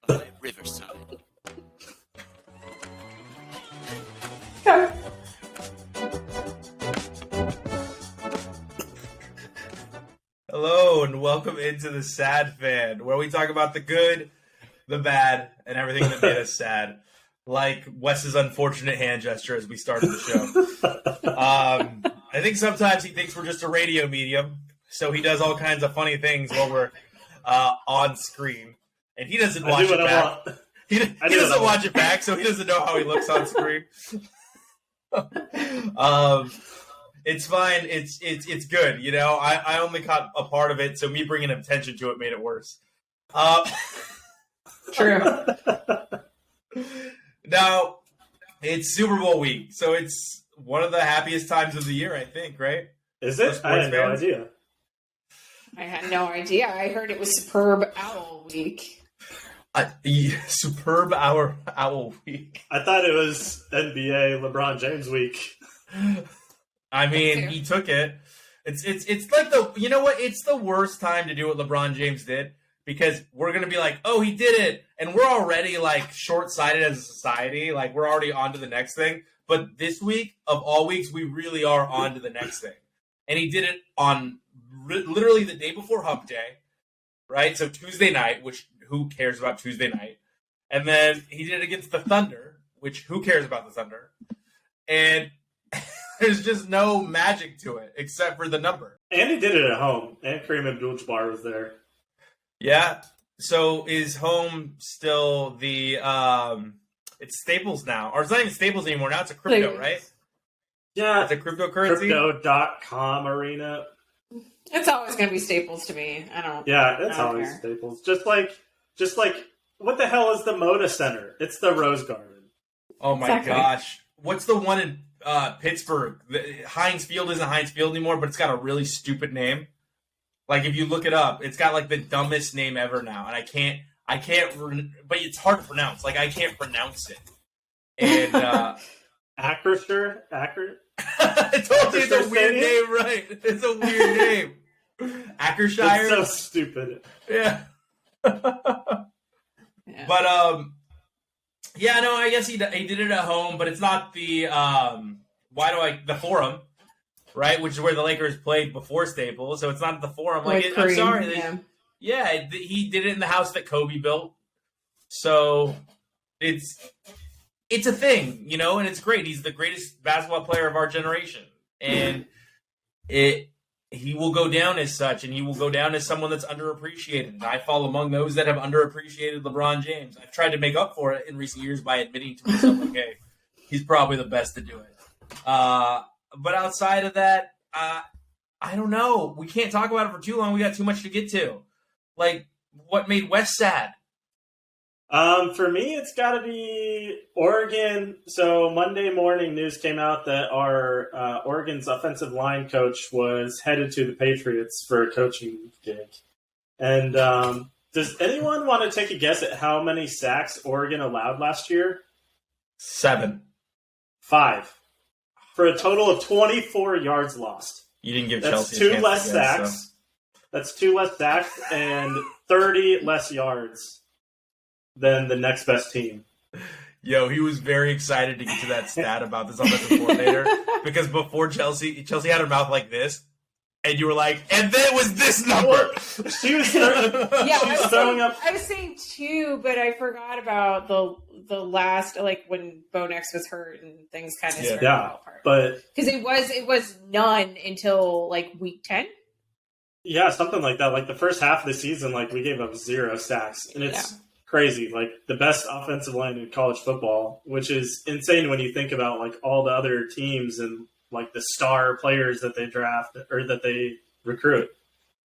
by Riverside. Hello and welcome into the Sad Fan, where we talk about the good, the bad, and everything that made us sad. Like Wes's unfortunate hand gesture as we started the show. I think sometimes he thinks we're just a radio medium, so he does all kinds of funny things while we're on screen, and he doesn't watch it back. He doesn't watch it back, so he doesn't know how he looks on screen. It's fine. It's good. You know, I only caught a part of it, so me bringing attention to it made it worse. True. Now, it's Super Bowl week, so it's one of the happiest times of the year, I think, right? Is it? I had no idea. I had no idea. I heard it was Superb Owl Week. Superb Owl Week. I thought it was NBA LeBron James week. I mean, he took it. It's like you know what? It's the worst time to do what LeBron James did, because we're going to be like, oh, he did it. And we're already like short-sighted as a society. Like we're already on to the next thing. But this week of all weeks, we really are on to the next thing. And he did it on literally the day before Hump Day, right? So Tuesday night, which who cares about Tuesday night? And then he did it against the Thunder, which who cares about the Thunder? And there's just no magic to it except for the number. And he did it at home. And Kareem Abdul-Jabbar was there. Yeah. So is home still the it's Staples now. Or it's not even Staples anymore. Now it's a crypto, right? Yeah. It's a cryptocurrency. Crypto.com arena. It's always going to be Staples to me. Yeah, it's always care. Staples. Just like what the hell is the Moda Center? It's the Rose Garden. Oh my Exactly. gosh. What's the one in Pittsburgh? Heinz Field isn't Heinz Field anymore, but it's got a really stupid name. Like if you look it up, it's got like the dumbest name ever now, and I can't, but it's hard to pronounce. Like I can't pronounce it. And Acrisure? I told you it's a weird name, right? It's a weird name. Ackershire. It's so stupid. Yeah. Yeah. But yeah, no, I guess he did it at home, but it's not the the Forum, right? Which is where the Lakers played before Staples, so it's not the Forum. Like, With I'm Kareem, sorry, he did it in the house that Kobe built, so it's a thing, you know, and it's great. He's the greatest basketball player of our generation, and he will go down as such, and he will go down as someone that's underappreciated. And I fall among those that have underappreciated LeBron James. I've tried to make up for it in recent years by admitting to myself, okay, he's probably the best to do it. But outside of that, I don't know. We can't talk about it for too long. We got too much to get to. Like, what made Wes sad? For me, it's got to be Oregon. So Monday morning news came out that our Oregon's offensive line coach was headed to the Patriots for a coaching gig. And does anyone want to take a guess at how many sacks Oregon allowed last year? 7. 5. For a total of 24 yards lost. You didn't give That's Chelsea a 2 chance less to guess, sacks. so. That's 2 less sacks and 30 less yards than the next best team. Yo, he was very excited to get to that stat about this offensive coordinator, because before Chelsea had her mouth like this, and you were like, and then it was this number. She was throwing up. I was saying 2, but I forgot about the last, like when Bo Nix was hurt and things kind of started to fall apart. But because it was none until like week 10. Yeah, something like that. Like the first half of the season, like we gave up 0 sacks, and it's crazy. Like the best offensive line in college football, which is insane when you think about like all the other teams and like the star players that they draft or that they recruit.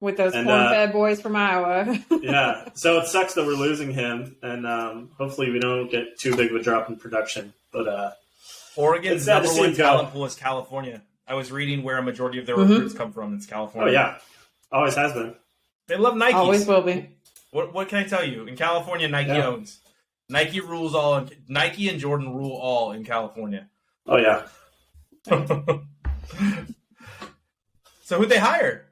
With those corn-fed boys from Iowa. Yeah. So it sucks that we're losing him, and hopefully we don't get too big of a drop in production. But Oregon's number one talent pool is California. I was reading where a majority of their recruits come from. It's California. Oh, yeah. Always has been. They love Nike. Always will be. What can I tell you? In California, Nike owns. Nike rules all. Nike and Jordan rule all in California. Oh, yeah. So who'd they hire?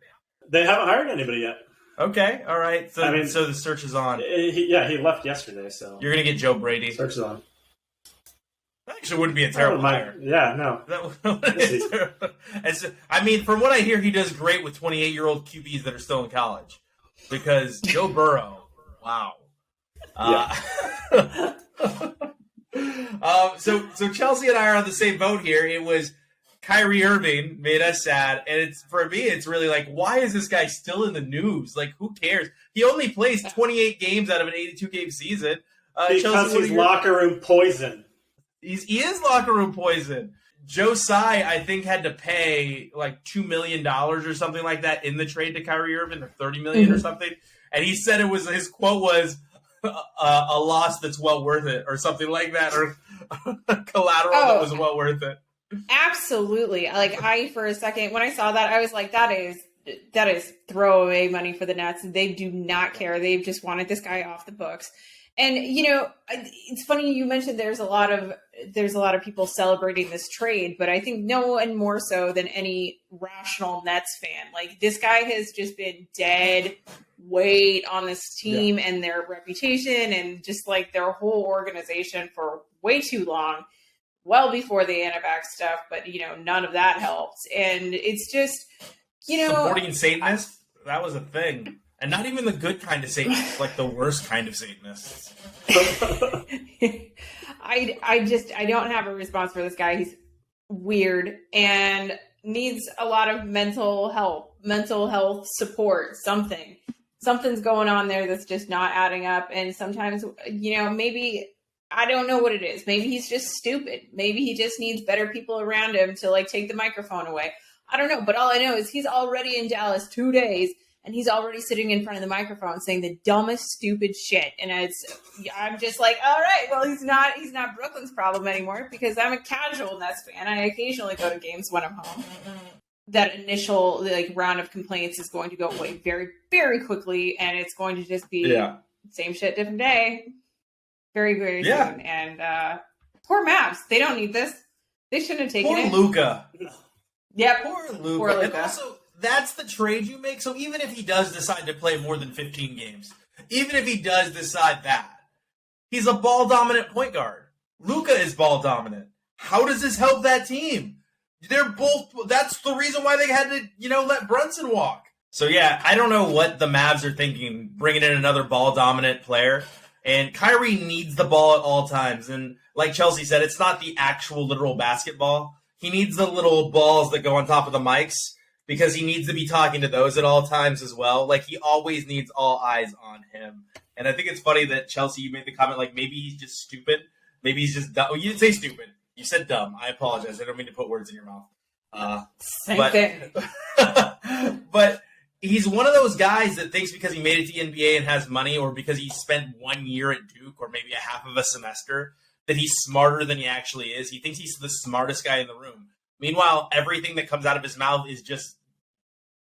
They haven't hired anybody yet. Okay, all right. So, so the search is on. He left yesterday, so you're gonna get Joe Brady. Search is on. That actually wouldn't be a terrible hire. Yeah, no. I mean, from what I hear, he does great with 28-year-old QBs that are still in college. Because Joe Burrow, wow. So Chelsea and I are on the same boat here. It was Kyrie Irving made us sad, and it's for me. It's really like, why is this guy still in the news? Like, who cares? He only plays 28 games out of an 82-game season. Because Chelsea, he's locker room poison. He is locker room poison. Joe Tsai, I think, had to pay like $2 million or something like that in the trade to Kyrie Irving, or $30 million or something. And he said his quote was a loss that's well worth it, or something like that, or collateral that was well worth it. Absolutely. Like, for a second, when I saw that, I was like, that is throwaway money for the Nets. They do not care. They've just wanted this guy off the books. And, it's funny you mentioned there's a lot of people celebrating this trade, but I think no one more so than any rational Nets fan. Like, this guy has just been dead weight on this team and their reputation and just like their whole organization for way too long, well before the Anabac stuff, but none of that helped. And it's just, supporting Satanists, that was a thing. And not even the good kind of Satanists, like the worst kind of Satanists. I don't have a response for this guy. He's weird and needs a lot of mental health support, something's going on there that's just not adding up. And sometimes, maybe, I don't know what it is. Maybe he's just stupid. Maybe he just needs better people around him to like take the microphone away. I don't know. But all I know is he's already in Dallas 2 days and he's already sitting in front of the microphone saying the dumbest, stupid shit. And I'm just like, all right, well, he's not Brooklyn's problem anymore, because I'm a casual Nets fan. I occasionally go to games when I'm home. That initial round of complaints is going to go away very, very quickly, and it's going to just be same shit, different day. Very, very soon. And poor Mavs, they don't need this. They shouldn't have taken it. Poor Luka. Yep. Poor Luka. And also, that's the trade you make. So even if he does decide to play more than 15 games, even if he does decide that, he's a ball-dominant point guard. Luka is ball-dominant. How does this help that team? They're both. That's the reason why they had to, let Brunson walk. So yeah, I don't know what the Mavs are thinking, bringing in another ball-dominant player. And Kyrie needs the ball at all times. And like Chelsea said, it's not the actual literal basketball. He needs the little balls that go on top of the mics, because he needs to be talking to those at all times as well. Like, he always needs all eyes on him. And I think it's funny that, Chelsea, you made the comment, like, maybe he's just stupid. Maybe he's just dumb. Well, you didn't say stupid. You said dumb. I apologize. I don't mean to put words in your mouth. Same thing. But he's one of those guys that thinks because he made it to the NBA and has money, or because he spent 1 year at Duke, or maybe a half of a semester, that he's smarter than he actually is. He thinks he's the smartest guy in the room. Meanwhile, everything that comes out of his mouth is just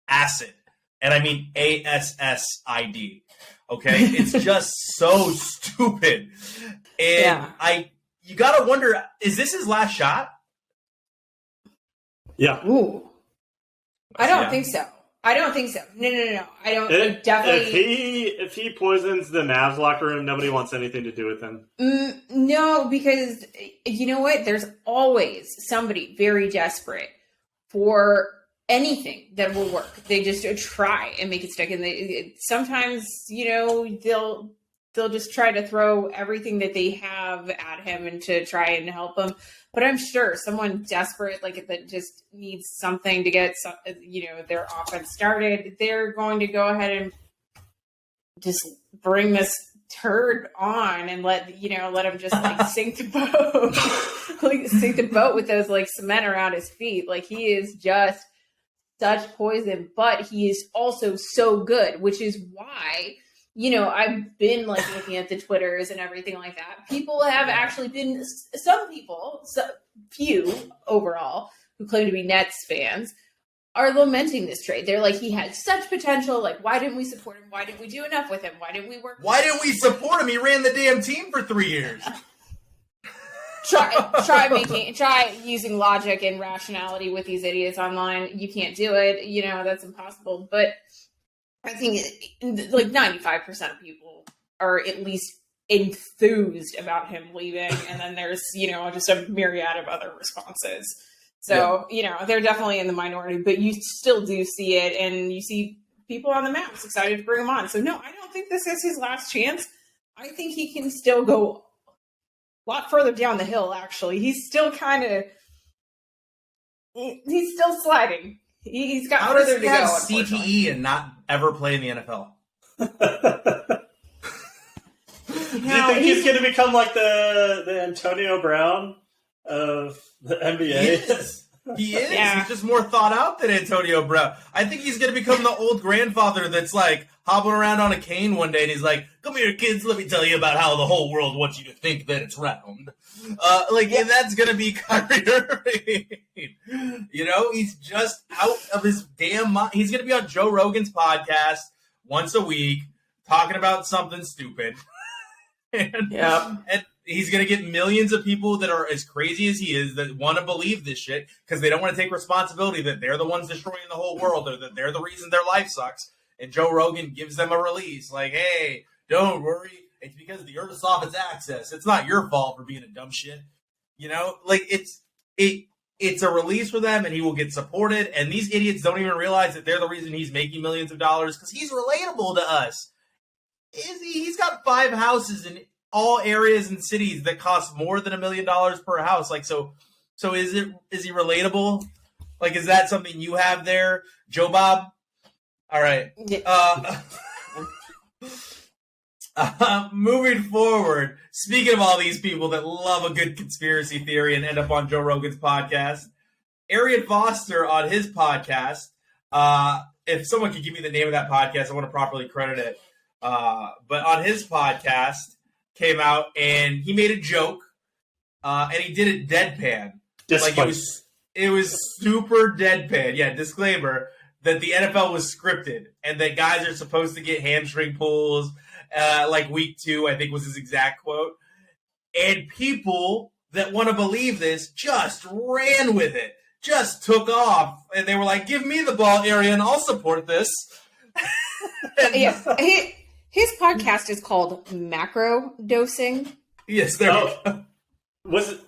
acid. And I mean ASSID. Okay? It's just so stupid. And you got to wonder, is this his last shot? Yeah. Ooh. I don't think so. No. I don't. If he poisons the Mavs locker room, nobody wants anything to do with him. No, because you know what? There's always somebody very desperate for anything that will work. They just try and make it stick. And sometimes, they'll just try to throw everything that they have at him and to try and help him. But I'm sure someone desperate, that just needs something to get, their offense started, they're going to go ahead and just bring this turd on and let him just sink the boat, sink the boat with those cement around his feet. He is just such poison, but he is also so good, which is why. I've been looking at the Twitters and everything like that. People have actually been, few overall, who claim to be Nets fans, are lamenting this trade. They're like, he had such potential. Why didn't we support him? Why didn't we do enough with him? Why didn't we work? Why didn't we support him? He ran the damn team for 3 years. Try using logic and rationality with these idiots online. You can't do it. That's impossible. But I think like 95% of people are at least enthused about him leaving, and then there's just a myriad of other responses. So they're definitely in the minority, but you still do see it, and you see people on the maps excited to bring him on. So no, I don't think this is his last chance. I think he can still go a lot further down the hill. Actually, he's still he's still sliding. He's got further to go. How does he have CTE and not ever play in the NFL? Do you think he's going to become like the Antonio Brown of the NBA? He is. Yeah. He's just more thought out than Antonio Brown. I think he's going to become the old grandfather that's like hobbling around on a cane one day and he's like, "Come here, kids, let me tell you about how the whole world wants you to think that it's round." And that's going to be Kyrie Irving. He's just out of his damn mind. He's going to be on Joe Rogan's podcast once a week talking about something stupid. And he's going to get millions of people that are as crazy as he is that want to believe this shit because they don't want to take responsibility that they're the ones destroying the whole world or that they're the reason their life sucks. And Joe Rogan gives them a release like, "Hey, don't worry. It's because the Earth's off its axis. It's not your fault for being a dumb shit." It's a release for them and he will get supported. And these idiots don't even realize that they're the reason he's making millions of dollars because he's relatable to us. Is he? He's got 5 houses in all areas and cities that cost more than $1 million per house. So is he relatable? Like, is that something you have there, Joe Bob? All right. Moving forward, speaking of all these people that love a good conspiracy theory and end up on Joe Rogan's podcast, Arian Foster on his podcast, if someone could give me the name of that podcast, I want to properly credit it. But on his podcast came out and he made a joke and he did it deadpan. It was super deadpan. Yeah, disclaimer that the NFL was scripted and that guys are supposed to get hamstring pulls like week 2, I think was his exact quote. And people that want to believe this just ran with it, just took off. And they were like, "Give me the ball, Arian. I'll support this." His podcast is called Macro Dosing. Yes, was it?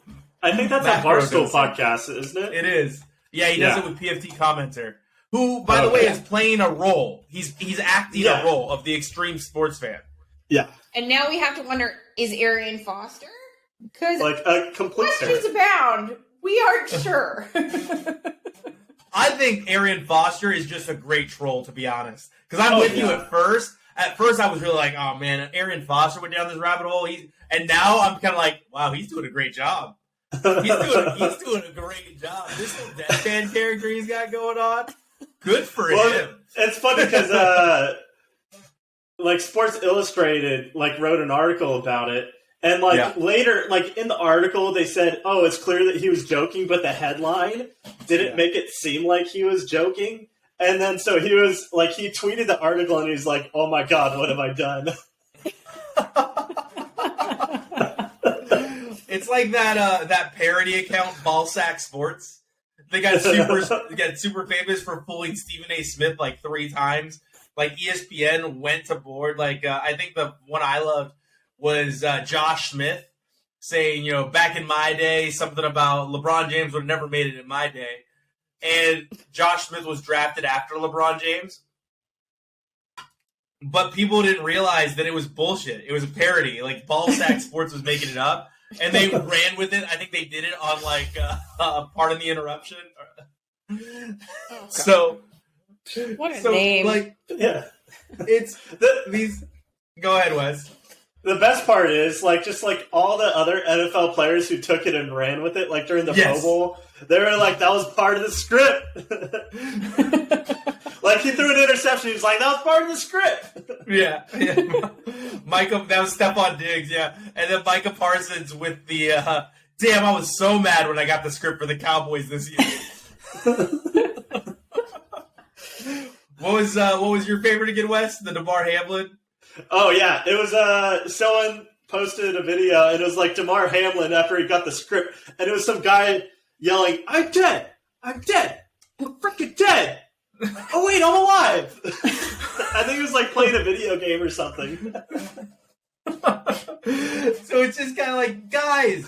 I think that's a Barstool podcast, isn't it? It is. Yeah, he does it with PFT Commenter, who, by the way, is playing a role. He's acting a role of the extreme sports fan. Yeah. And now we have to wonder, is Arian Foster? Because like a complete questions abound. We aren't sure. I think Arian Foster is just a great troll, to be honest. Because I'm with you at first. At first, I was really like, "Oh man, Arian Foster went down this rabbit hole." And now I'm kind of like, "Wow, he's doing a great job. He's doing a great job. This little deadpan character he's got going on, good for him." It's funny because like Sports Illustrated wrote an article about it, and later, in the article, they said, "Oh, it's clear that he was joking," but the headline didn't make it seem like he was joking. And then so he was he tweeted the article and he was like, "Oh my God, what have I done?" It's like that parody account, Ballsack Sports. They got super famous for fooling Stephen A. Smith 3 times. ESPN went to board. I think the one I loved was Josh Smith saying, back in my day, something about LeBron James would have never made it in my day. And Josh Smith was drafted after LeBron James. But people didn't realize that it was bullshit. It was a parody. Ballsack Sports was making it up. And they ran with it. I think they did it on, Pardon the Interruption. So... What a name. It's... these... Go ahead, Wes. The best part is, just all the other NFL players who took it and ran with it, during the Pro Bowl, they were like, that was part of the script. He threw an interception. He was like, that was part of the script. Yeah. Micah, that was Stephon Diggs, yeah. And then Micah Parsons with the, damn, I was so mad when I got the script for the Cowboys this year. What was your favorite again, Wes? The DeMar Hamlin? Oh, yeah. It was someone posted a video, and it was DeMar Hamlin after he got the script, and it was some guy yelling, "I'm dead! I'm dead! I'm freaking dead! Oh, wait, I'm alive!" I think playing a video game or something. So it's just kind of like, guys,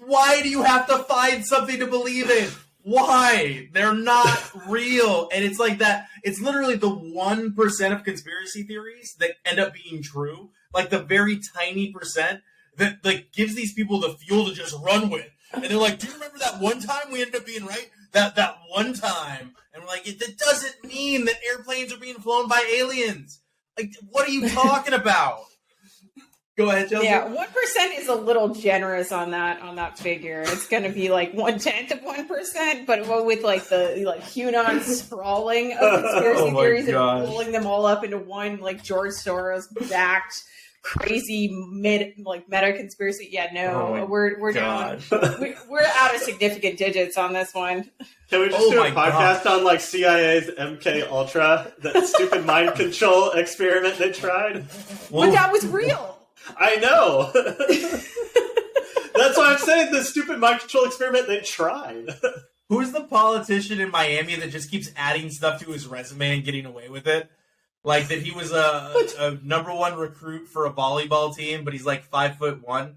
why do you have to find something to believe in? Why? They're not real. And it's like that. It's literally the 1% of conspiracy theories that end up being true. Like the very tiny percent that like gives these people the fuel to just run with. And they're like, do you remember that one time we ended up being right? That one time. And we're like, that doesn't mean that airplanes are being flown by aliens. Like, what are you talking about? Go ahead, Chelsea. Yeah, 1% is a little generous on that figure. It's going to be like 1/10 of 1%, but with like the QAnon sprawling of conspiracy theories and rolling them all up into one like George Soros backed crazy meta conspiracy. Yeah, no, we're down. We're out of significant digits on this one. Can we just do a podcast on like CIA's MK Ultra, that stupid mind control experiment they tried? But that was real. I know. That's why I'm saying the stupid mind control experiment they tried. Who's the politician in Miami that just keeps adding stuff to his resume and getting away with it? Like that he was a number one recruit for a volleyball team, but he's like 5'1".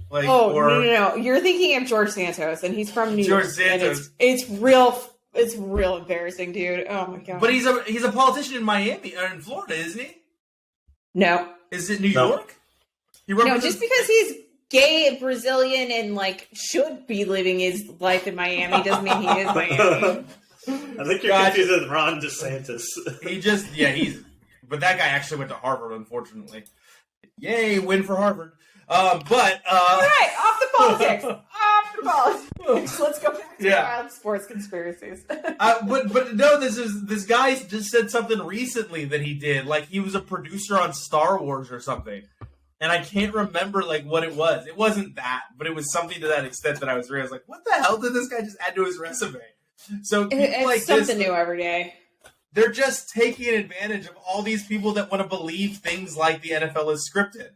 Like, no. You're thinking of George Santos, and he's from New York. George Santos. It's real embarrassing, dude. Oh my god. But he's a politician in Miami or in Florida, isn't he? No. Is it New York? No, just because he's gay and Brazilian and like should be living his life in Miami doesn't mean he is Miami. I think you're confused with Ron DeSantis. But that guy actually went to Harvard, unfortunately. Yay, win for Harvard. All right, off the politics. Let's go back to wild sports conspiracies. But no, this guy just said something recently that he did. Like he was a producer on Star Wars or something. And I can't remember like what it was. It wasn't that, but it was something to that extent that I was like, what the hell did this guy just add to his resume? So it's like something new every day. They're just taking advantage of all these people that want to believe things like the NFL is scripted.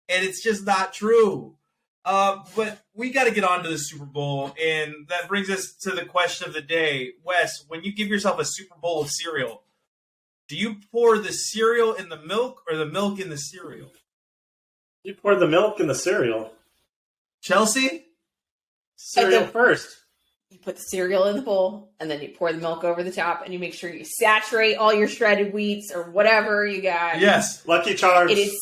And it's just not true. But we got to get on to the Super Bowl. And that brings us to the question of the day. Wes, when you give yourself a Super Bowl of cereal, do you pour the cereal in the milk or the milk in the cereal? You pour the milk in the cereal. Chelsea? Cereal first. You put the cereal in the bowl, and then you pour the milk over the top, and you make sure you saturate all your shredded wheats or whatever you got. Yes. Lucky Charms. It is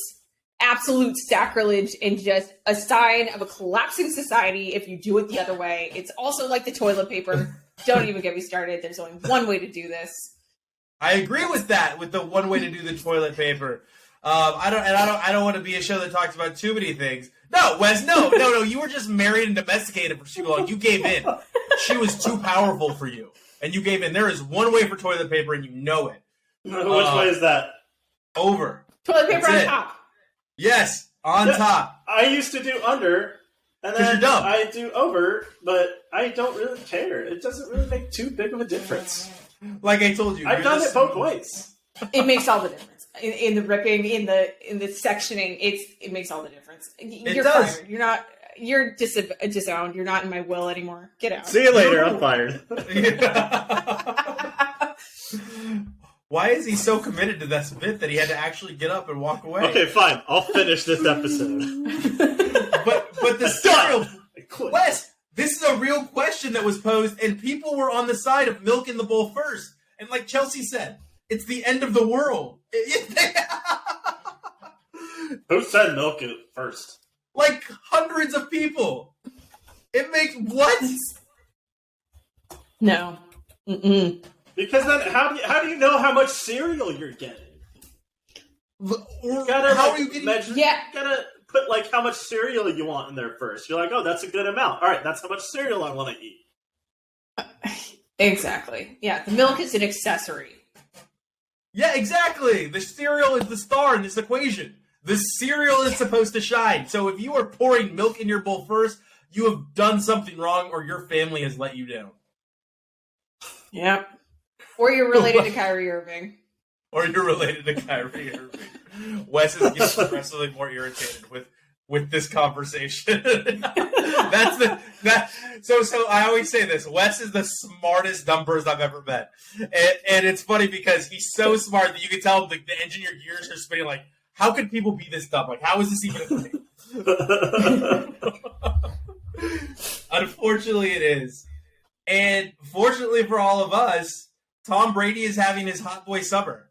absolute sacrilege and just a sign of a collapsing society if you do it the other way. It's also like the toilet paper. Don't even get me started. There's only one way to do this. I agree with that, with the one way to do the toilet paper. I don't want to be a show that talks about too many things. No, Wes, no. You were just married and domesticated for too long. You gave in. She was too powerful for you, and you gave in. There is one way for toilet paper, and you know it. Which way is that? Over. Toilet paper on top. Yes, on top. I used to do under, and then I do over, but I don't really care. It doesn't really make too big of a difference. Like I told you, I've done it both ways. It makes all the difference. In the ripping, in the sectioning, it makes all the difference. You're fired. You're disowned. You're not in my will anymore. Get out. See you later. I'm fired. Why is he so committed to this bit that he had to actually get up and walk away? Okay, fine. I'll finish this episode. but the cereal, Wes, this is a real question that was posed, and people were on the side of milk in the bowl first. And like Chelsea said, it's the end of the world. Who said milk first? Like hundreds of people. It makes what? No. Mm-mm. Because then, how do you know how much cereal you're getting? You gotta how are you getting? Measure, yeah. You gotta put like how much cereal you want in there first. You're like, oh, that's a good amount. All right, that's how much cereal I want to eat. Exactly. Yeah, the milk is an accessory. Yeah, exactly. The cereal is the star in this equation. The cereal is supposed to shine. So if you are pouring milk in your bowl first, you have done something wrong or your family has let you down. Yep. Or you're related to Kyrie Irving. Or you're related to Kyrie Irving. Wes is getting progressively more irritated with with this conversation. So I always say this: Wes is the smartest numbers I've ever met, and it's funny because he's so smart that you can tell the engine your gears are spinning. Like, how could people be this dumb? Like, how is this even a thing? Unfortunately, it is, and fortunately for all of us, Tom Brady is having his hot boy summer,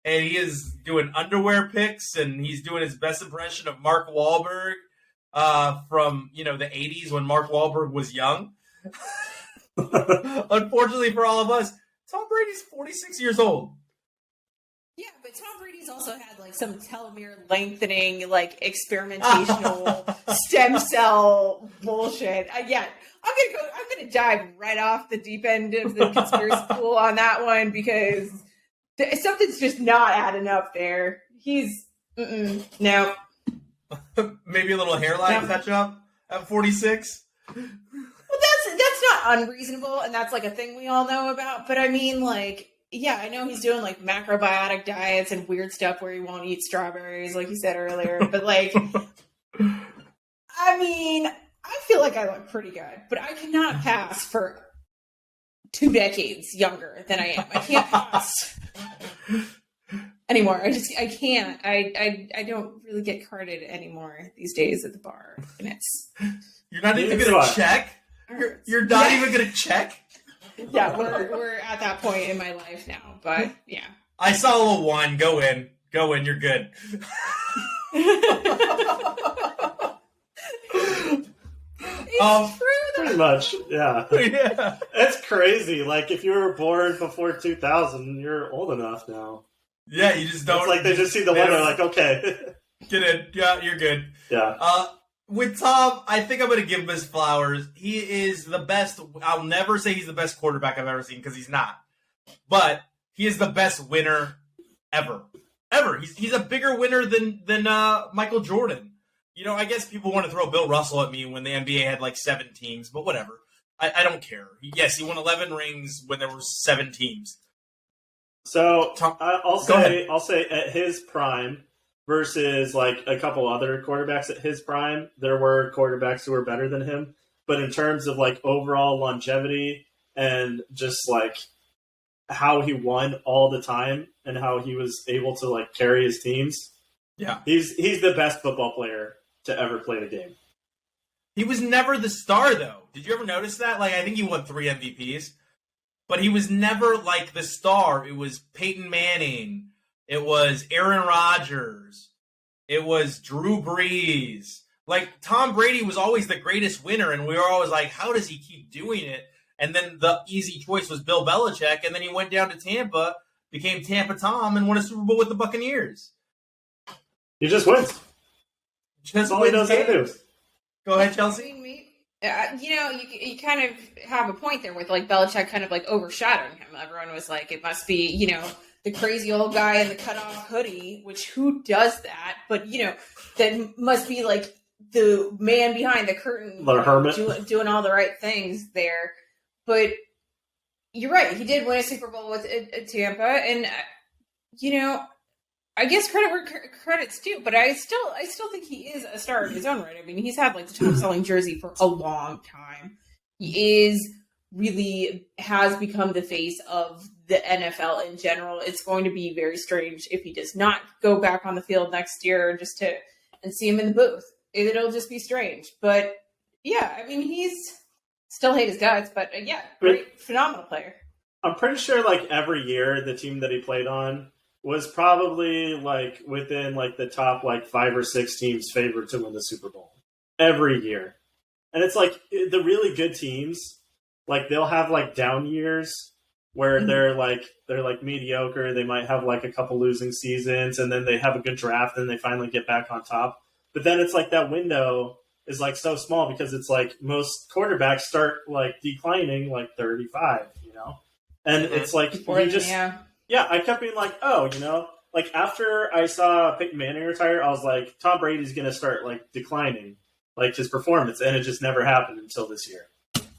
and he is doing underwear pics, and he's doing his best impression of Mark Wahlberg. From the 80s when Mark Wahlberg was young. Unfortunately for all of us, Tom Brady's 46 years old. Yeah, but Tom Brady's also had like some telomere lengthening, like experimentational stem cell bullshit. I'm gonna dive right off the deep end of the conspiracy pool on that one because something's just not adding up there. No. Maybe a little hairline touch up at 46. Well, that's not unreasonable, and that's like a thing we all know about. But I mean, like, yeah, I know he's doing like macrobiotic diets and weird stuff where he won't eat strawberries, like you said earlier. But like, I mean, I feel like I look pretty good, but I cannot pass for 2 decades younger than I am. I can't pass anymore. I can't. I don't really get carded anymore these days at the bar, and it's. You're not even gonna check. You're not even gonna check. Yeah, we're at that point in my life now, but yeah. I saw a little one. Go in. You're good. It's true, though. Pretty much, yeah. Yeah. It's crazy. Like, if you were born before 2000, you're old enough now. Yeah, you just don't. It's like they just see the one, they're like, okay. Get in. Yeah, you're good. Yeah. With Tom, I think I'm going to give him his flowers. He is the best. I'll never say he's the best quarterback I've ever seen because he's not. But he is the best winner ever. He's a bigger winner than Michael Jordan. I guess people want to throw Bill Russell at me when the NBA had like 7 teams, but whatever. I don't care. Yes, he won 11 rings when there were 7 teams. So Tom, I'll say at his prime versus like a couple other quarterbacks at his prime, there were quarterbacks who were better than him. But in terms of like overall longevity and just like how he won all the time and how he was able to like carry his teams, yeah, he's the best football player to ever play the game. He was never the star, though. Did you ever notice that? Like, I think he won 3 MVPs, but he was never like the star. It was Peyton Manning. It was Aaron Rodgers. It was Drew Brees. Like, Tom Brady was always the greatest winner, and we were always like, how does he keep doing it? And then the easy choice was Bill Belichick, and then he went down to Tampa, became Tampa Tom, and won a Super Bowl with the Buccaneers. He just wins. That's all he knows how to do. Go ahead, Chelsea. You kind of have a point there with like Belichick kind of like overshadowing him. Everyone was like, it must be, the crazy old guy in the cutoff hoodie, which who does that? But, that must be like the man behind the curtain, the hermit, doing all the right things there. But you're right. He did win a Super Bowl with Tampa. And, I guess credit where credit's due, but I still think he is a star in his own right. I mean, he's had like the top selling jersey for a long time. He has become the face of the NFL in general. It's going to be very strange if he does not go back on the field next year and see him in the booth. It'll just be strange. But yeah, I mean, he's still hate his guts, but great, phenomenal player. I'm pretty sure like every year the team that he played on was probably like within like the top like 5 or 6 teams favored to win the Super Bowl every year. And it's like the really good teams, like they'll have like down years where they're like mediocre. They might have like a couple losing seasons and then they have a good draft and they finally get back on top. But then it's like that window is like so small because it's like most quarterbacks start like declining like 35, and it's like I kept being like, like after I saw Peyton Manning retire, I was like, Tom Brady's going to start like declining, like his performance. And it just never happened until this year.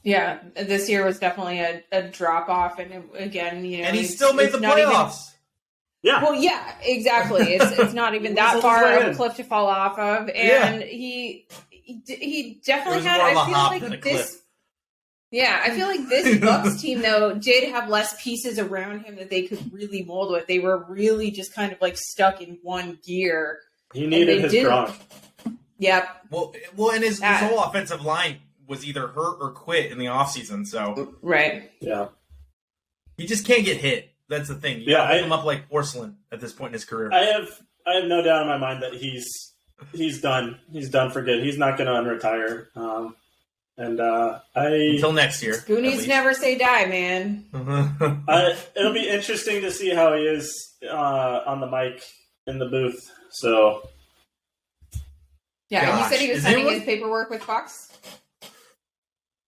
Yeah. This year was definitely a drop off. And again, and he still made the playoffs. Yeah. Well, yeah, exactly. It's not even that far of a cliff to fall off of, and he definitely had. I feel like this. Yeah, I feel like this Bucks team though did have less pieces around him that they could really mold with. They were really just kind of like stuck in one gear. He needed his Gronk. Yep. Well, and his whole offensive line was either hurt or quit in the offseason, so right. Yeah. He just can't get hit. That's the thing. You gotta hold him up like porcelain at this point in his career. I have no doubt in my mind that he's done. He's done for good. He's not going to unretire. Until next year. Goonies never say die, man. It'll be interesting to see how he is on the mic in the booth. So, yeah, you said he was signing his paperwork with Fox.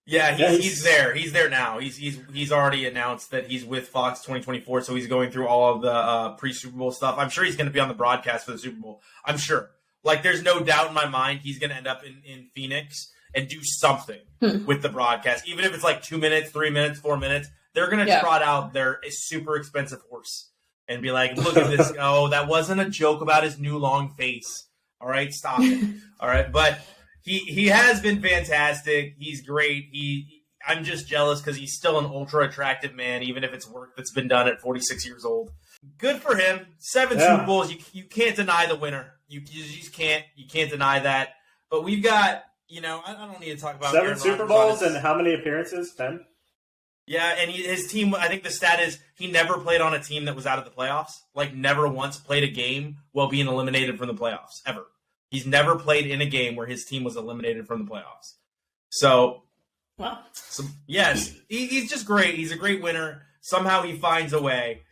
Yeah, he's there. He's there now. He's already announced that he's with Fox 2024, so he's going through all of the pre-Super Bowl stuff. I'm sure he's going to be on the broadcast for the Super Bowl. I'm sure. Like, there's no doubt in my mind he's going to end up in Phoenix and do something with the broadcast. Even if it's like 2 minutes, 3 minutes, 4 minutes, they're going to trot out their super expensive horse and be like, look at this. Oh, that wasn't a joke about his new long face. All right, stop it. All right, but... He has been fantastic. He's great. I'm just jealous because he's still an ultra attractive man, even if it's work that's been done at 46 years old. Good for him. 7 Super Bowls. You can't deny the winner. You just can't. You can't deny that. But we've got, I don't need to talk about 7 Super Bowls and how many appearances? 10. Yeah, and his team. I think the stat is he never played on a team that was out of the playoffs. Like never once played a game while being eliminated from the playoffs ever. He's never played in a game where his team was eliminated from the playoffs. So, yes, he's just great. He's a great winner. Somehow he finds a way.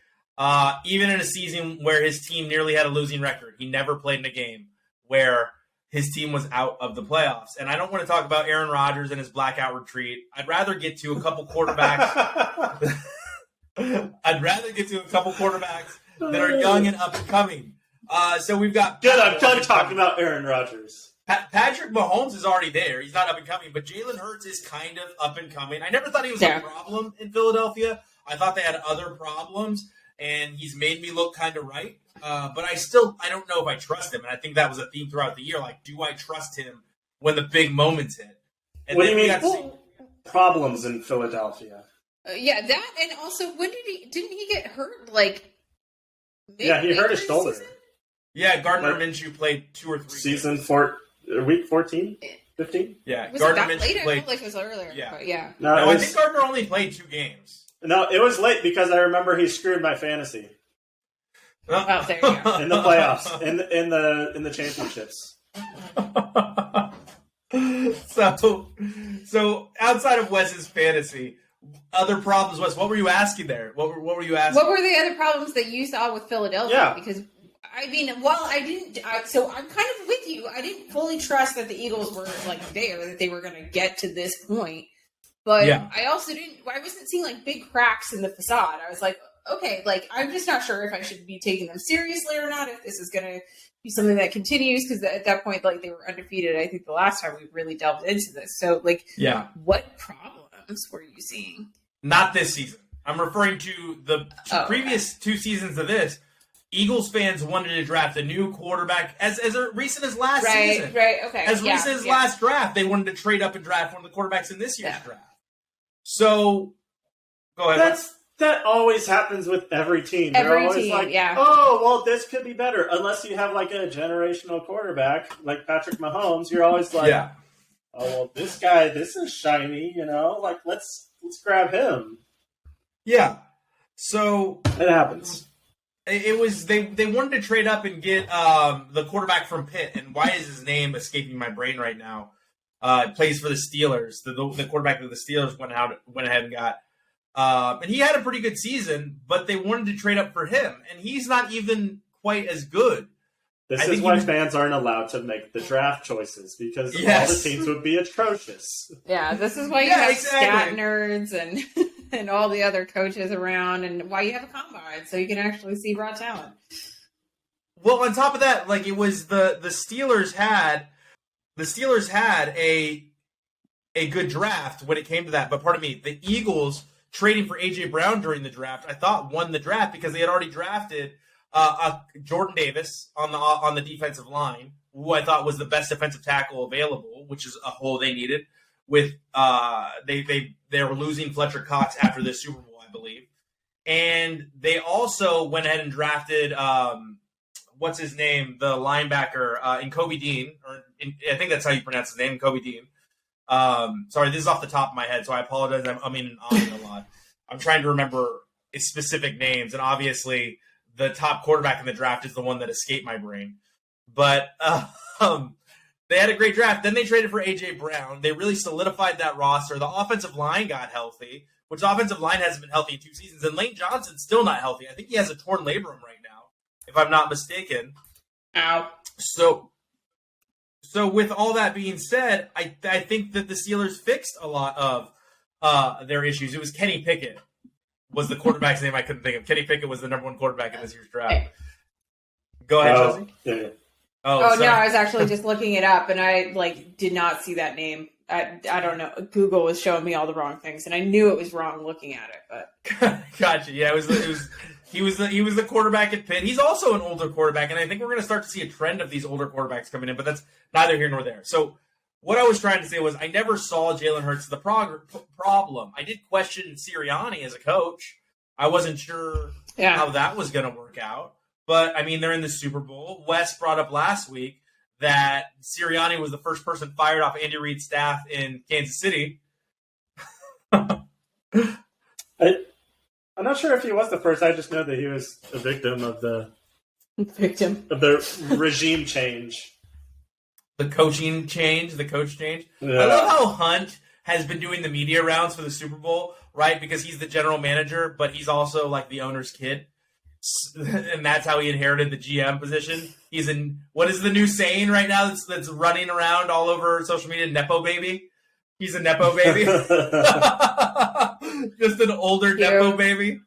Even in a season where his team nearly had a losing record, he never played in a game where his team was out of the playoffs. And I don't want to talk about Aaron Rodgers and his blackout retreat. I'd rather get to a couple quarterbacks. That are young and up and coming. So we've got... Good, I'm done talking about Aaron Rodgers. Patrick Mahomes is already there. He's not up and coming, but Jalen Hurts is kind of up and coming. I never thought he was a problem in Philadelphia. I thought they had other problems, and he's made me look kind of right. But I don't know if I trust him, and I think that was a theme throughout the year. Like, do I trust him when the big moments hit? And what do you mean problems in Philadelphia? Yeah, that, and also, didn't he get hurt, like... he hurt his shoulder. Season? Yeah, Gardner Minshew played 2 or 3 season 4, week 14, 15. Yeah, was Gardner it that Minshew late? played. I felt like it was earlier. Yeah, but yeah. No, I think Gardner only played 2 games. No, it was late because I remember he screwed my fantasy. Oh, there you go. In the playoffs, in the championships. So outside of Wes's fantasy, other problems, Wes, what were you asking there? What were you asking? What were the other problems that you saw with Philadelphia? Yeah. Because, I mean, so I'm kind of with you. I didn't fully trust that the Eagles were, like, there, that they were going to get to this point. But I wasn't seeing, like, big cracks in the facade. I was like, okay, like, I'm just not sure if I should be taking them seriously or not, if this is going to be something that continues, because at that point, like, they were undefeated, I think, the last time we really delved into this. So, like, what problems were you seeing? Not this season. I'm referring to the previous 2 seasons of this. Eagles fans wanted to draft a new quarterback as recent as last season. Right, okay. As recent as last draft, they wanted to trade up and draft one of the quarterbacks in this year's draft. So, go ahead. That always happens with every team. Every They're always team, like, oh, well, this could be better. Unless you have, like, a generational quarterback like Patrick Mahomes, you're always like, oh, well, this guy, this is shiny, Like, let's grab him. Yeah. So it happens. It was they wanted to trade up and get the quarterback from Pitt, and why is his name escaping my brain right now? Plays for the Steelers. The quarterback that the Steelers went ahead and got, and he had a pretty good season, but they wanted to trade up for him, and he's not even quite as good. This is why fans aren't allowed to make the draft choices, because all the teams would be atrocious. Yeah, this is why you have stat nerds and all the other coaches around, and why you have a combine, so you can actually see raw talent. Well, on top of that, like, it was the Steelers had a good draft when it came to that, but pardon me, the Eagles trading for A.J. Brown during the draft, I thought won the draft because they had already drafted Jordan Davis on the defensive line, who I thought was the best defensive tackle available, which is a hole they needed. With they were losing Fletcher Cox after the Super Bowl, I believe, and they also went ahead and drafted what's his name, the linebacker in Kobe Dean, I think that's how you pronounce his name, Kobe Dean. Sorry, this is off the top of my head, so I apologize. I'm a lot. I'm trying to remember specific names, and obviously the top quarterback in the draft is the one that escaped my brain. But they had a great draft. Then they traded for A.J. Brown. They really solidified that roster. The offensive line got healthy, which the offensive line hasn't been healthy in 2 seasons. And Lane Johnson's still not healthy. I think he has a torn labrum right now, if I'm not mistaken. Ow. So with all that being said, I think that the Steelers fixed a lot of their issues. It was Kenny Pickett was the quarterback's name I couldn't think of. Kenny Pickett was the number 1 quarterback in this year's draft. Go ahead, Chelsea. Yeah. Oh no, I was actually just looking it up, and I did not see that name. I don't know. Google was showing me all the wrong things, and I knew it was wrong looking at it. But gotcha. Yeah, he was the quarterback at Pitt. He's also an older quarterback, and I think we're going to start to see a trend of these older quarterbacks coming in. But that's neither here nor there. So what I was trying to say was I never saw Jalen Hurts as the problem. I did question Sirianni as a coach. I wasn't sure how that was going to work out. But, I mean, they're in the Super Bowl. Wes brought up last week that Sirianni was the first person fired off Andy Reid's staff in Kansas City. I'm not sure if he was the first. I just know that he was a victim of the regime change. The coach change. Yeah. I love how Hunt has been doing the media rounds for the Super Bowl, right? Because he's the general manager, but he's also like the owner's kid. And that's how he inherited the GM position. He's in, what is the new saying right now that's running around all over social media? Nepo baby. He's a Nepo baby. Just an older Nepo baby.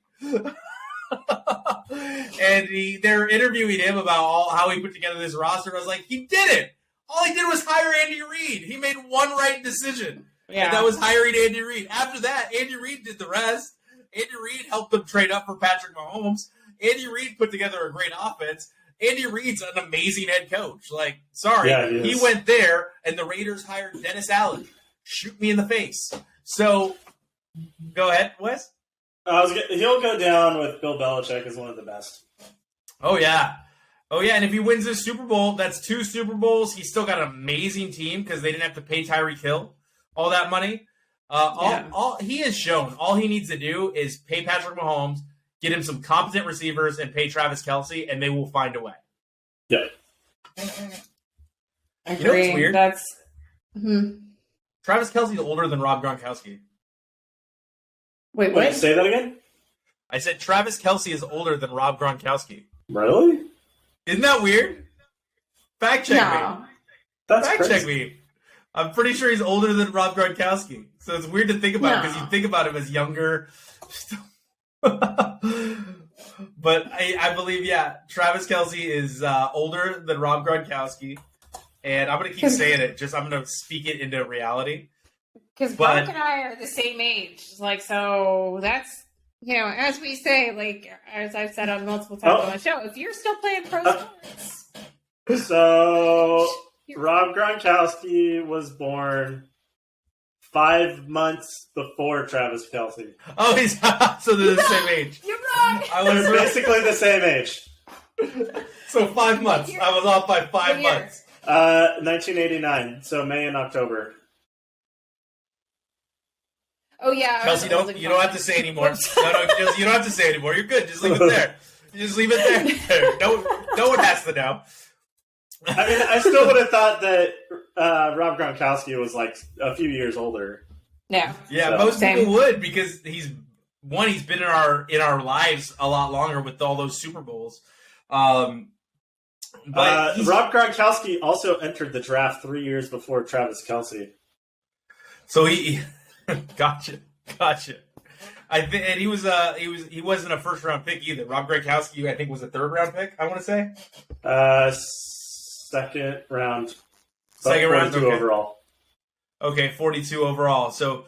And they're interviewing him about how he put together this roster. I was like, he did it. All he did was hire Andy Reid. He made one right decision. Yeah. And that was hiring Andy Reid. After that, Andy Reid did the rest. Andy Reid helped them trade up for Patrick Mahomes. Andy Reid put together a great offense. Andy Reid's an amazing head coach. Like, sorry, he went there, and the Raiders hired Dennis Allen. Shoot me in the face. So, go ahead, Wes. He'll go down with Bill Belichick as one of the best. Oh, yeah. And if he wins this Super Bowl, that's 2 Super Bowls. He's still got an amazing team because they didn't have to pay Tyreek Hill all that money. All he has shown, all he needs to do is pay Patrick Mahomes, get him some competent receivers, and pay Travis Kelce, and they will find a way. Yeah. I agree. You know what's weird? That's Travis Kelce's older than Rob Gronkowski. Wait, what? Say that again? I said Travis Kelce is older than Rob Gronkowski. Really? Isn't that weird? Fact check me. That's check me. I'm pretty sure he's older than Rob Gronkowski. So it's weird to think about because you think about him as younger. But I believe, Travis Kelce is older than Rob Gronkowski. And I'm going to keep saying it. I'm going to speak it into reality. Because Gronk and I are the same age. So that's, as we say, as I've said on multiple times on the show, if you're still playing pro sports. So Rob Gronkowski was born 5 months before Travis Kelce. Oh, so they're the same age. You're wrong. They're basically the same age. So 5 months. I was off by 5 months. 1989. So May and October. Oh yeah. Chelsea, you don't have to say anymore. No, Chelsea, you don't have to say anymore. You're good. Just leave it there. Just leave it there. No one has to know. I mean, I still would have thought that Rob Gronkowski was like a few years older. Yeah. Yeah, most people would because he's been in our lives a lot longer with all those Super Bowls. But Rob Gronkowski also entered the draft 3 years before Travis Kelce. So he gotcha. And he wasn't a first round pick either. Rob Gronkowski, I think, was a 3rd round pick. I want to say. Second round. Second round, 42 overall. Okay, 42 overall. So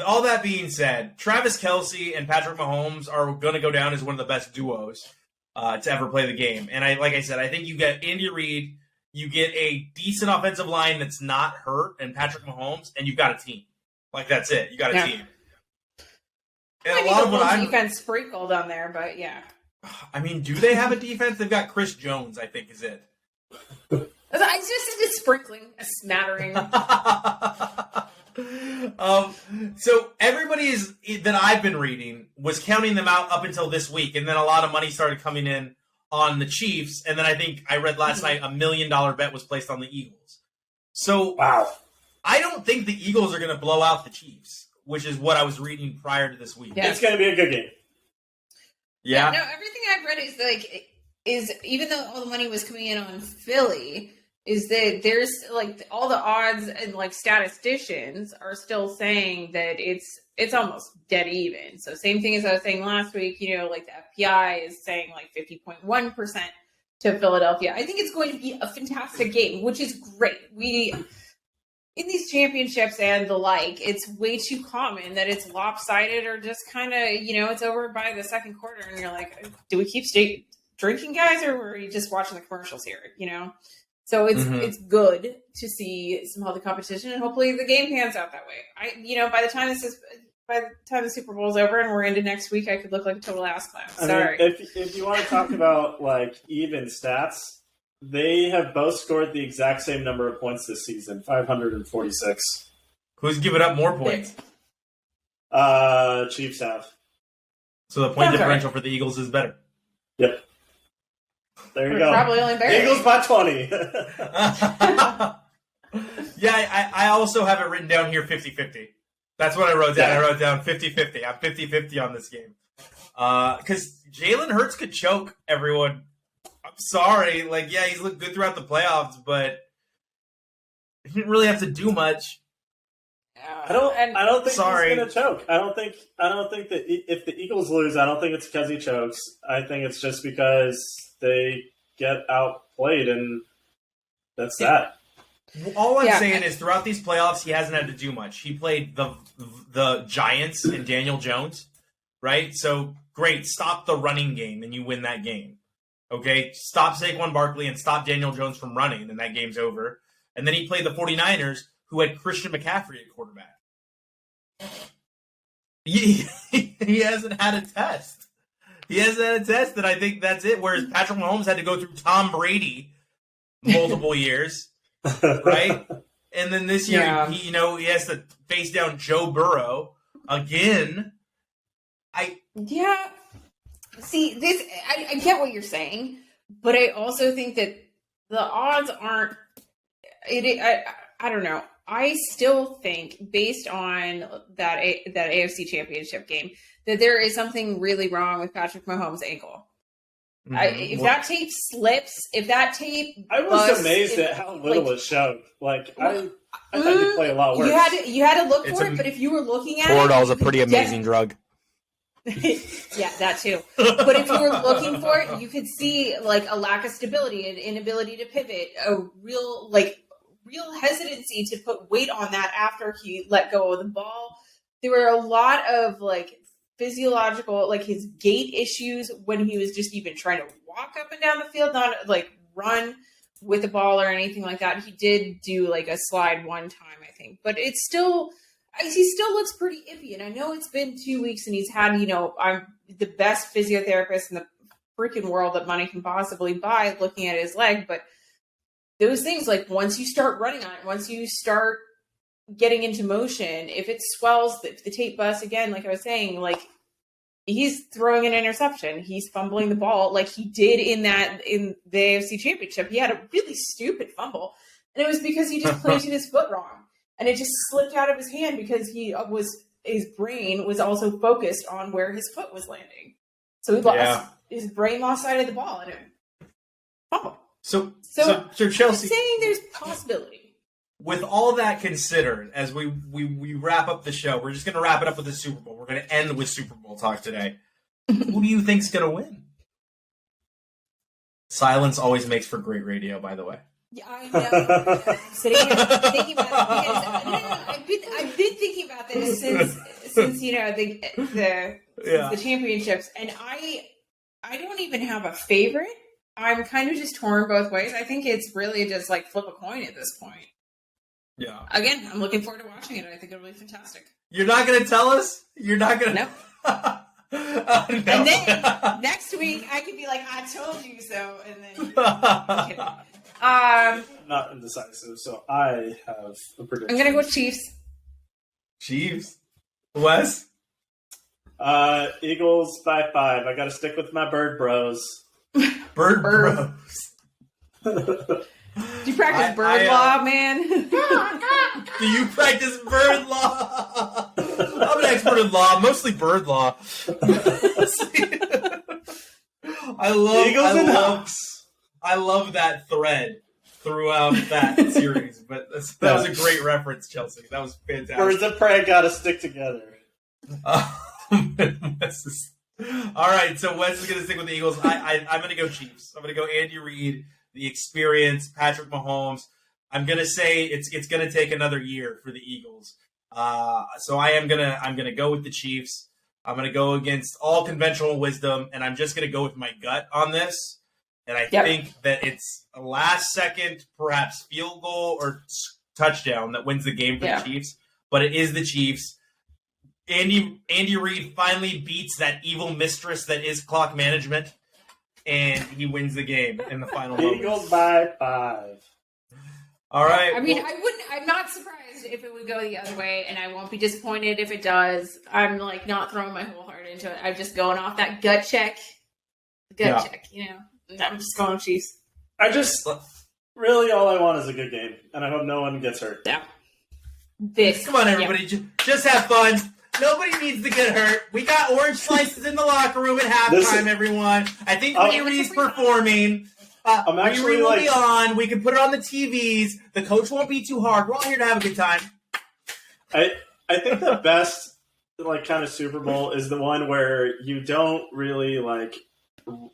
all that being said, Travis Kelce and Patrick Mahomes are going to go down as one of the best duos to ever play the game. And like I said, I think you get Andy Reid, you get a decent offensive line that's not hurt, and Patrick Mahomes, and you've got a team. Like, that's it. You got a team. And a lot of what defense sprinkled on there, but yeah. I mean, do they have a defense? They've got Chris Jones, I think, is it. I just a sprinkling, a smattering. So everybody that I've been reading was counting them out up until this week, and then a lot of money started coming in on the Chiefs, and then I think I read last night $1 million bet was placed on the Eagles. So wow, I don't think the Eagles are going to blow out the Chiefs, which is what I was reading prior to this week. Yeah. It's going to be a good game. Yeah. No, everything I've read is even though all the money was coming in on Philly, is that there's like all the odds and like statisticians are still saying that it's almost dead even. So same thing as I was saying last week, like the FPI is saying like 50.1% to Philadelphia. I think it's going to be a fantastic game, which is great. In these championships and the like, it's way too common that it's lopsided or just kind of, it's over by the second quarter and you're like, do we keep drinking, guys, or are you just watching the commercials here, So it's good to see some healthy competition, and hopefully the game pans out that way. By the time the Super Bowl is over and we're into next week, I could look like a total ass clown. Sorry. I mean, if you want to talk about like even stats, they have both scored the exact same number of points this season, 546. Who's given up more points? Chiefs have. So the point differential for the Eagles is better. Yep. There you go. Probably only better. Eagles by 20. Yeah, I also have it written down here 50-50. That's what I wrote down. Yeah. I wrote down 50-50. I'm 50-50 on this game. Because Jalen Hurts could choke everyone. I'm sorry. Like, yeah, he's looked good throughout the playoffs, but he didn't really have to do much. I don't think he's going to choke. I don't think that if the Eagles lose, I don't think it's because he chokes. I think it's just because they get outplayed, and that's that. All I'm saying is throughout these playoffs, he hasn't had to do much. He played the Giants and Daniel Jones, right? So, great. Stop the running game, and you win that game. Okay? Stop Saquon Barkley and stop Daniel Jones from running, and that game's over. And then he played the 49ers, who had Christian McCaffrey at quarterback. He hasn't had a test. He hasn't had a test, and I think that's it. Whereas Patrick Mahomes had to go through Tom Brady multiple years, right? And then this year, he has to face down Joe Burrow again. See, this I get what you're saying, but I also think that the odds aren't. I don't know. I still think, based on that AFC Championship game, that there is something really wrong with Patrick Mahomes' ankle. If that tape slips, I was amazed at how little was showed. Like, I thought he'd play a lot worse. You had to look for it, but if you were looking at Toradol's a pretty amazing drug. Yeah, that too. But if you were looking for it, you could see like a lack of stability, an inability to pivot, a real hesitancy to put weight on that after he let go of the ball. There were a lot of like physiological, like his gait issues when he was just even trying to walk up and down the field, not like run with the ball or anything like that. He did do like a slide one time, I think, but he still looks pretty iffy. And I know it's been 2 weeks and he's had, I'm the best physiotherapist in the freaking world that money can possibly buy looking at his leg, but those things, like once you start running on it, once you start getting into motion, if it swells, if the tape busts again, like I was saying, like he's throwing an interception, he's fumbling the ball like he did in the AFC Championship. He had a really stupid fumble, and it was because he just planted his foot wrong, and it just slipped out of his hand because his brain was also focused on where his foot was landing. So his brain lost sight of the ball and it fumbled. So Chelsea, I'm saying there's possibility. With all that considered, as we wrap up the show, we're just going to wrap it up with the Super Bowl. We're going to end with Super Bowl talk today. Who do you think's going to win? Silence always makes for great radio, by the way. Yeah, I know. I'm sitting here thinking about it because I've been thinking about this since the championships, and I don't even have a favorite. I'm kind of just torn both ways. I think it's really just like flip a coin at this point. Yeah. Again, I'm looking forward to watching it. I think it'll be fantastic. You're not going to tell us? You're not going to? Nope. No. And then next week I could be like, I told you so, and then I'm not indecisive, so I have a prediction. I'm gonna go with Chiefs. Chiefs? Wes? Eagles by 5. I gotta stick with my bird bros. Bird bros. Do you practice bird law, man? Do you practice bird law? I'm an expert in law, mostly bird law. I love that thread throughout that series, but that was a great reference, Chelsea. That was fantastic. Birds of prey gotta stick together. All right, so Wes is going to stick with the Eagles. I'm going to go Chiefs. I'm going to go Andy Reid, the experience, Patrick Mahomes. I'm going to say it's going to take another year for the Eagles. So I'm gonna go with the Chiefs. I'm going to go against all conventional wisdom, and I'm just going to go with my gut on this. And I think that it's a last-second, perhaps field goal or touchdown that wins the game for the Chiefs. But it is the Chiefs. Andy Reid finally beats that evil mistress that is clock management, and he wins the game in the final moment. Eagles by 5. All right. I mean, I'm not surprised if it would go the other way, and I won't be disappointed if it does. I'm like not throwing my whole heart into it. I'm just going off that gut check. Check, you know. I'm just going Chiefs. Really all I want is a good game, and I hope no one gets hurt. Yeah. Come on, everybody. Just have fun. Nobody needs to get hurt. We got orange slices in the locker room at halftime, everyone. I think Riri's performing. Riri will be on. We can put it on the TVs. The coach won't be too hard. We're all here to have a good time. I think the best kind of Super Bowl is the one where you don't really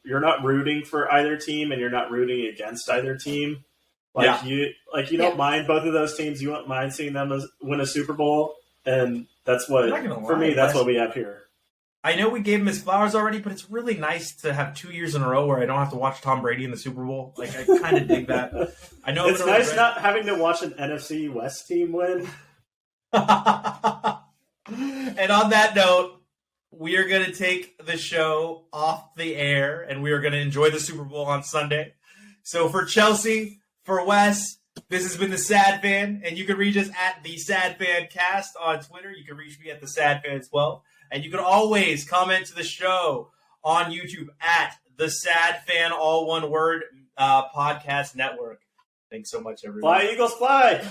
you're not rooting for either team and you're not rooting against either team. You don't mind both of those teams. You won't mind seeing them win a Super Bowl, and that's what for me. That's what we have here. I know we gave him his flowers already, but it's really nice to have 2 years in a row where I don't have to watch Tom Brady in the Super Bowl. I kind of dig that. I know it's nice not having to watch an NFC West team win. And on that note, we are going to take the show off the air, and we are going to enjoy the Super Bowl on Sunday. So for Chelsea, for Wes, this has been The Sad Fan, and you can reach us at The Sad Fan Cast on Twitter. You can reach me at The Sad Fan 12. And you can always comment to the show on YouTube at The Sad Fan, all one word, podcast network. Thanks so much, everyone. Fly, Eagles, fly!